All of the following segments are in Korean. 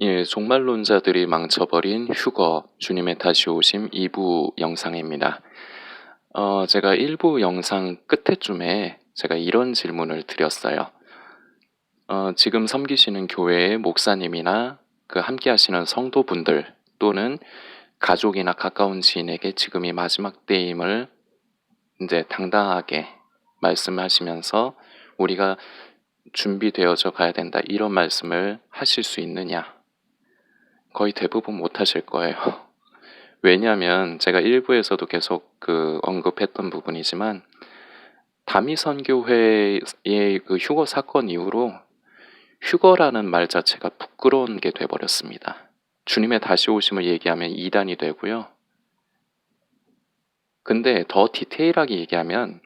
예, 종말론자들이 망쳐버린 휴거, 주님의 다시 오심 2부 영상입니다. 제가 1부 영상 끝에쯤에 제가 이런 질문을 드렸어요. 지금 섬기시는 교회의 목사님이나 그 함께 하시는 성도분들 또는 가족이나 가까운 지인에게 지금이 마지막 때임을 이제 당당하게 말씀하시면서 우리가 준비되어져 가야 된다, 이런 말씀을 하실 수 있느냐? 거의 대부분 못 하실 거예요. 왜냐하면 제가 일부에서도 계속 언급했던 부분이지만, 다미선교회의 그 휴거 사건 이후로 휴거라는 말 자체가 부끄러운 게 돼버렸습니다. 주님의 다시 오심을 얘기하면 이단이 되고요. 근데 더 디테일하게 얘기하면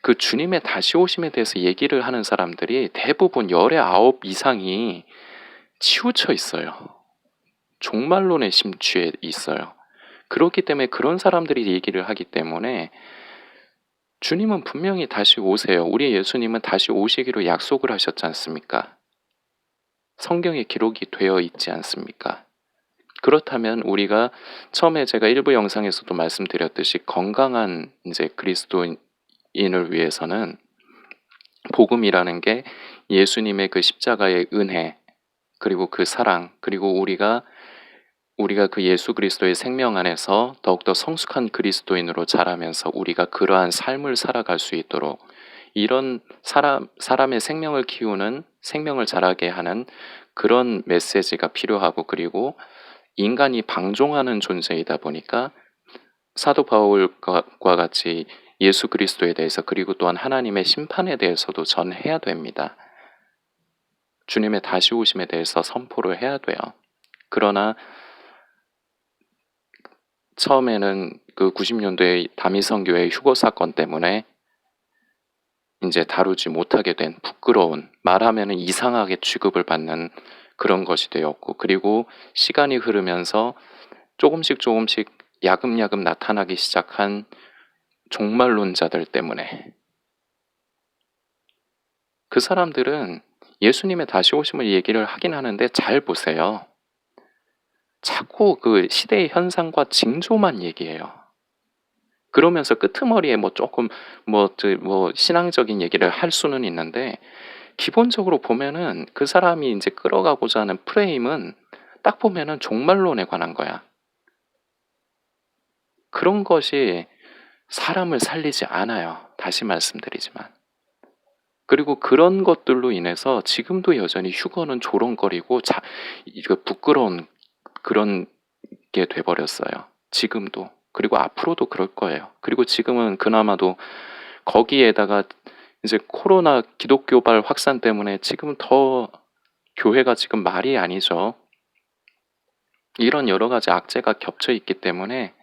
그 주님의 다시 오심에 대해서 얘기를 하는 사람들이 대부분 열의 9 이상이 치우쳐 있어요. 종말론에 심취해 있어요. 그렇기 때문에 그런 사람들이 얘기를 하기 때문에 주님은 분명히 다시 오세요. 우리 예수님은 다시 오시기로 약속을 하셨지 않습니까? 성경에 기록이 되어 있지 않습니까? 그렇다면 우리가 처음에 제가 일부 영상에서도 말씀드렸듯이 건강한 이제 그리스도인을 위해서는 복음이라는 게 예수님의 그 십자가의 은혜, 그리고 그 사랑, 그리고 우리가 그 예수 그리스도의 생명 안에서 더욱더 성숙한 그리스도인으로 자라면서 우리가 그러한 삶을 살아갈 수 있도록, 이런 사람의 생명을 키우는, 생명을 자라게 하는 그런 메시지가 필요하고, 그리고 인간이 방종하는 존재이다 보니까 사도 바울과 같이 예수 그리스도에 대해서, 그리고 또한 하나님의 심판에 대해서도 전해야 됩니다. 주님의 다시 오심에 대해서 선포를 해야 돼요. 그러나 처음에는 그 90년도에 다미선교회 휴거 사건 때문에 이제 다루지 못하게 된, 부끄러운, 말하면은 이상하게 취급을 받는 그런 것이 되었고, 그리고 시간이 흐르면서 조금씩 야금야금 나타나기 시작한 종말론자들 때문에, 그 사람들은 예수님의 다시 오심을 얘기를 하긴 하는데, 잘 보세요. 자꾸 그 시대의 현상과 징조만 얘기해요. 그러면서 끄트머리에 조금 신앙적인 얘기를 할 수는 있는데, 기본적으로 보면은 그 사람이 이제 끌어가고자 하는 프레임은 딱 보면은 종말론에 관한 거야. 그런 것이 사람을 살리지 않아요. 다시 말씀드리지만. 그리고 그런 것들로 인해서 지금도 여전히 휴거는 조롱거리고 부끄러운 그런 게 돼버렸어요. 지금도. 그리고 앞으로도 그럴 거예요. 그리고 지금은 그나마도 거기에다가 이제 코로나 기독교발 확산 때문에 지금 더 교회가 지금 말이 아니죠. 이런 여러 가지 악재가 겹쳐 있기 때문에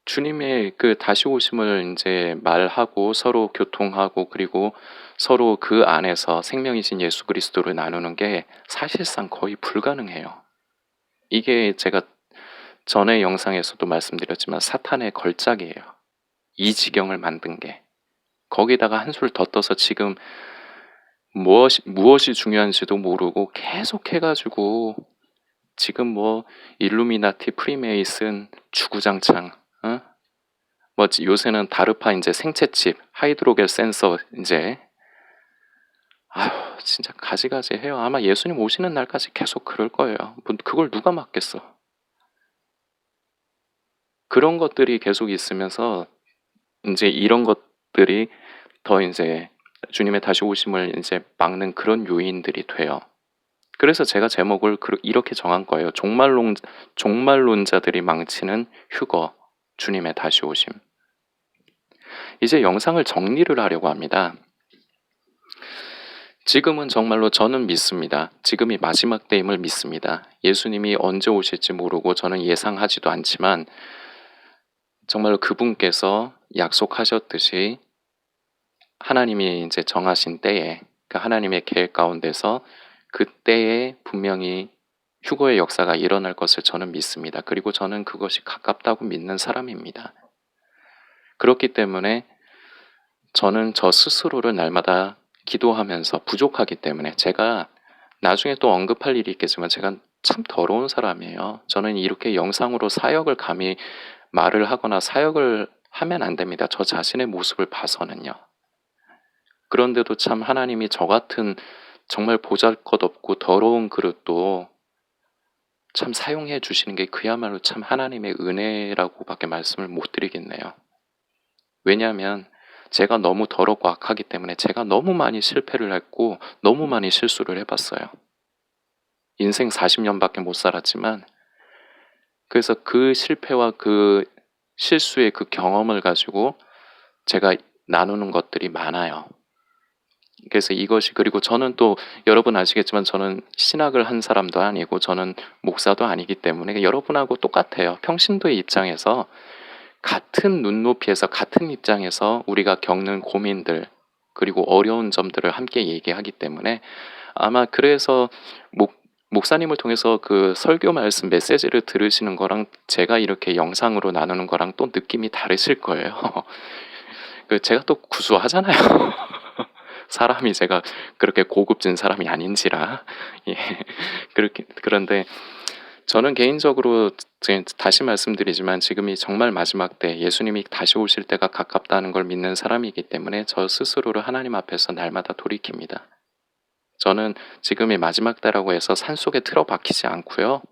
주님의 그 다시 오심을 이제 말하고 서로 교통하고, 그리고 서로 그 안에서 생명이신 예수 그리스도를 나누는 게 사실상 거의 불가능해요. 이게 제가 전에 영상에서도 말씀드렸지만 사탄의 걸작이에요. 이 지경을 만든 게. 거기다가 한술 더 떠서 지금 무엇이 중요한지도 모르고 계속 해가지고 지금 일루미나티, 프리메이슨, 주구장창, 요새는 다르파 이제 생체칩, 하이드로겔 센서 이제, 아휴, 진짜 가지가지 해요. 아마 예수님 오시는 날까지 계속 그럴 거예요. 그걸 누가 막겠어. 그런 것들이 계속 있으면서 이제 이런 것들이 더 이제 주님의 다시 오심을 이제 막는 그런 요인들이 돼요. 그래서 제가 제목을 이렇게 정한 거예요. 종말론자들이 망치는 휴거, 주님의 다시 오심. 이제 영상을 정리를 하려고 합니다. 지금은 정말로 저는 믿습니다. 지금이 마지막 때임을 믿습니다. 예수님이 언제 오실지 모르고 저는 예상하지도 않지만, 정말로 그분께서 약속하셨듯이 하나님이 이제 정하신 때에, 그 하나님의 계획 가운데서 그때에 분명히 휴거의 역사가 일어날 것을 저는 믿습니다. 그리고 저는 그것이 가깝다고 믿는 사람입니다. 그렇기 때문에 저는 저 스스로를 날마다 기도하면서, 부족하기 때문에, 제가 나중에 또 언급할 일이 있겠지만 제가 참 더러운 사람이에요. 저는 이렇게 영상으로 사역을 감히 말을 하거나 사역을 하면 안 됩니다. 저 자신의 모습을 봐서는요. 그런데도 참 하나님이 저 같은 정말 보잘것없고 더러운 그릇도 참 사용해 주시는 게 그야말로 참 하나님의 은혜라고밖에 말씀을 못 드리겠네요. 왜냐하면 제가 너무 더럽고 악하기 때문에 제가 너무 많이 실패를 했고 너무 많이 실수를 해봤어요. 인생 40년밖에 못 살았지만 그래서 그 실패와 그 실수의 그 경험을 가지고 제가 나누는 것들이 많아요. 그래서 이것이 그리고 저는 또 여러분 아시겠지만 저는 신학을 한 사람도 아니고 저는 목사도 아니기 때문에 여러분하고 똑같아요. 평신도의 입장에서 같은 눈높이에서 같은 입장에서 우리가 겪는 고민들 그리고 어려운 점들을 함께 얘기하기 때문에 아마 그래서 목사님을 통해서 그 설교 말씀 메시지를 들으시는 거랑 제가 이렇게 영상으로 나누는 거랑 또 느낌이 다르실 거예요. 제가 또 구수하잖아요. 사람이 제가 그렇게 고급진 사람이 아닌지라. 예. 그런데 저는 개인적으로 다시 말씀드리지만 지금이 정말 마지막 때 예수님이 다시 오실 때가 가깝다는 걸 믿는 사람이기 때문에 저 스스로를 하나님 앞에서 날마다 돌이킵니다. 저는 지금이 마지막 때라고 해서 산속에 틀어박히지 않고요.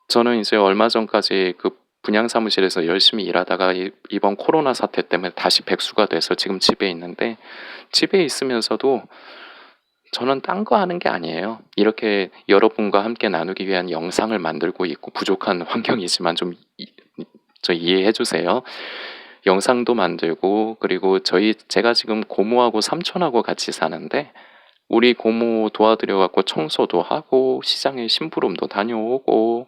저는 이제 얼마 전까지 그 분양 사무실에서 열심히 일하다가 이번 코로나 사태 때문에 다시 백수가 돼서 지금 집에 있는데 집에 있으면서도 저는 딴 거 하는 게 아니에요. 이렇게 여러분과 함께 나누기 위한 영상을 만들고 있고 부족한 환경이지만 좀 저 이해해 주세요. 영상도 만들고 그리고 제가 지금 고모하고 삼촌하고 같이 사는데 우리 고모 도와드려 갖고 청소도 하고 시장에 심부름도 다녀오고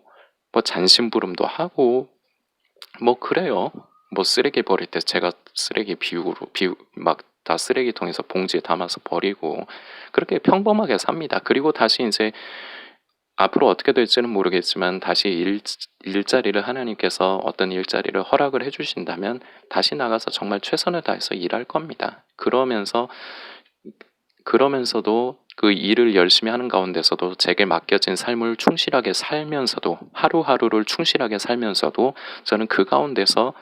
뭐 잔심부름도 하고 뭐 그래요. 뭐 쓰레기 버릴 때 제가 쓰레기 막 다 쓰레기통에서 봉지에 담아서 버리고 그렇게 평범하게 삽니다. 그리고 다시 이제 앞으로 어떻게 될지는 모르겠지만 다시 일자리를 하나님께서 어떤 일자리를 허락을 해주신다면 다시 나가서 정말 최선을 다해서 일할 겁니다. 그러면서도 그 일을 열심히 하는 가운데서도 제게 맡겨진 삶을 충실하게 살면서도 하루하루를 충실하게 살면서도 저는 그 가운데서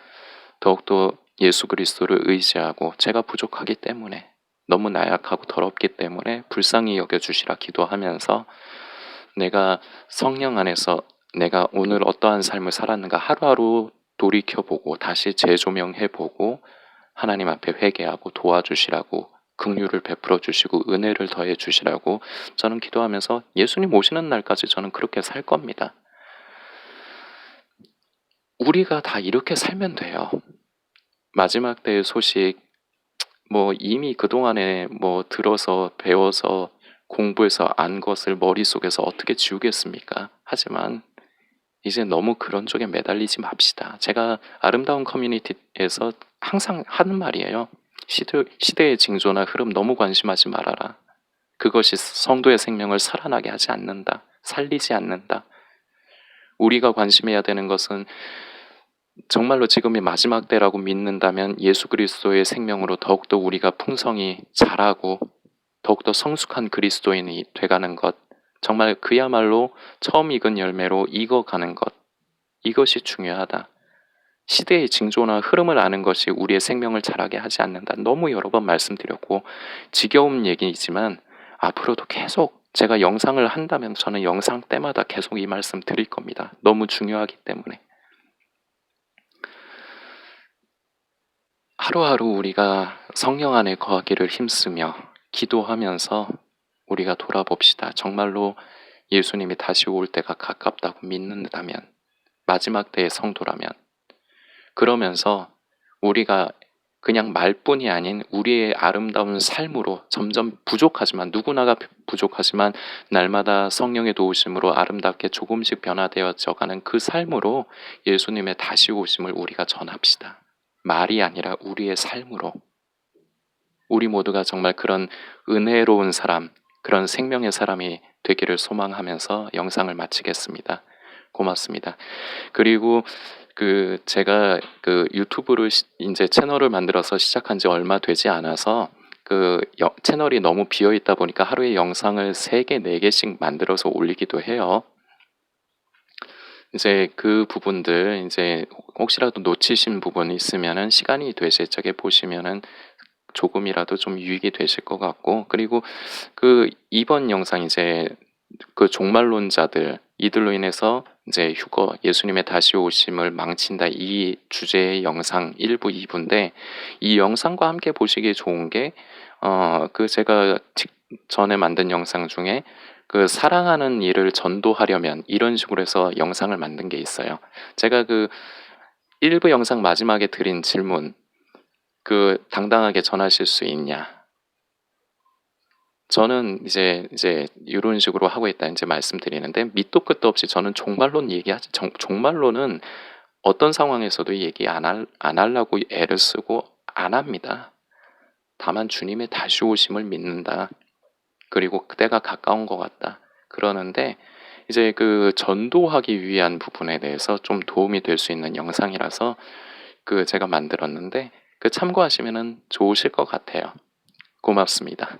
더욱더 예수 그리스도를 의지하고 제가 부족하기 때문에 너무 나약하고 더럽기 때문에 불쌍히 여겨주시라 기도하면서 내가 성령 안에서 내가 오늘 어떠한 삶을 살았는가 하루하루 돌이켜보고 다시 재조명해보고 하나님 앞에 회개하고 도와주시라고 긍휼을 베풀어 주시고 은혜를 더해 주시라고 저는 기도하면서 예수님 오시는 날까지 저는 그렇게 살 겁니다. 우리가 다 이렇게 살면 돼요. 마지막 때의 소식 뭐 이미 그동안에 뭐 들어서 배워서 공부해서 안 것을 머릿속에서 어떻게 지우겠습니까? 하지만 이제 너무 그런 쪽에 매달리지 맙시다. 제가 아름다운 커뮤니티에서 항상 하는 말이에요. 시대의 징조나 흐름 너무 관심하지 말아라. 그것이 성도의 생명을 살아나게 하지 않는다. 살리지 않는다. 우리가 관심해야 되는 것은 정말로 지금이 마지막 때라고 믿는다면 예수 그리스도의 생명으로 더욱더 우리가 풍성히 자라고 더욱더 성숙한 그리스도인이 돼가는 것, 정말 그야말로 처음 익은 열매로 익어가는 것, 이것이 중요하다. 시대의 징조나 흐름을 아는 것이 우리의 생명을 자라게 하지 않는다. 너무 여러 번 말씀드렸고 지겨운 얘기이지만 앞으로도 계속 제가 영상을 한다면 저는 영상 때마다 계속 이 말씀 드릴 겁니다. 너무 중요하기 때문에. 하루하루 우리가 성령 안에 거하기를 힘쓰며 기도하면서 우리가 돌아봅시다. 정말로 예수님이 다시 올 때가 가깝다고 믿는다면, 마지막 때의 성도라면, 그러면서 우리가 그냥 말뿐이 아닌 우리의 아름다운 삶으로 점점 부족하지만 누구나가 부족하지만 날마다 성령의 도우심으로 아름답게 조금씩 변화되어져가는 그 삶으로 예수님의 다시 오심을 우리가 전합시다. 말이 아니라 우리의 삶으로. 우리 모두가 정말 그런 은혜로운 사람, 그런 생명의 사람이 되기를 소망하면서 영상을 마치겠습니다. 고맙습니다. 그리고 제가 유튜브를 이제 채널을 만들어서 시작한 지 얼마 되지 않아서 채널이 너무 비어 있다 보니까 하루에 영상을 3개, 4개씩 만들어서 올리기도 해요. 이제 그 부분들 이제 혹시라도 놓치신 부분이 있으면은 시간이 되실 적에 보시면은 조금이라도 좀 유익이 되실 것 같고, 그리고 이번 영상 이제 종말론자들 이들로 인해서 이제 휴거 예수님의 다시 오심을 망친다 이 주제의 영상 1부, 2부인데, 이 영상과 함께 보시기 좋은 게 제가 전에 만든 영상 중에 사랑하는 일을 전도하려면 이런 식으로 해서 영상을 만든 게 있어요. 제가 1부 영상 마지막에 드린 질문, 당당하게 전하실 수 있냐? 저는 이제 이런 식으로 하고 있다 이제 말씀드리는데, 밑도 끝도 없이 저는 종말론 얘기하지, 종말론은 어떤 상황에서도 얘기 안 하려고 애를 쓰고 안 합니다. 다만 주님의 다시 오심을 믿는다. 그리고 그때가 가까운 것 같다. 그러는데 이제 전도하기 위한 부분에 대해서 좀 도움이 될 수 있는 영상이라서 제가 만들었는데 참고하시면은 좋으실 것 같아요. 고맙습니다.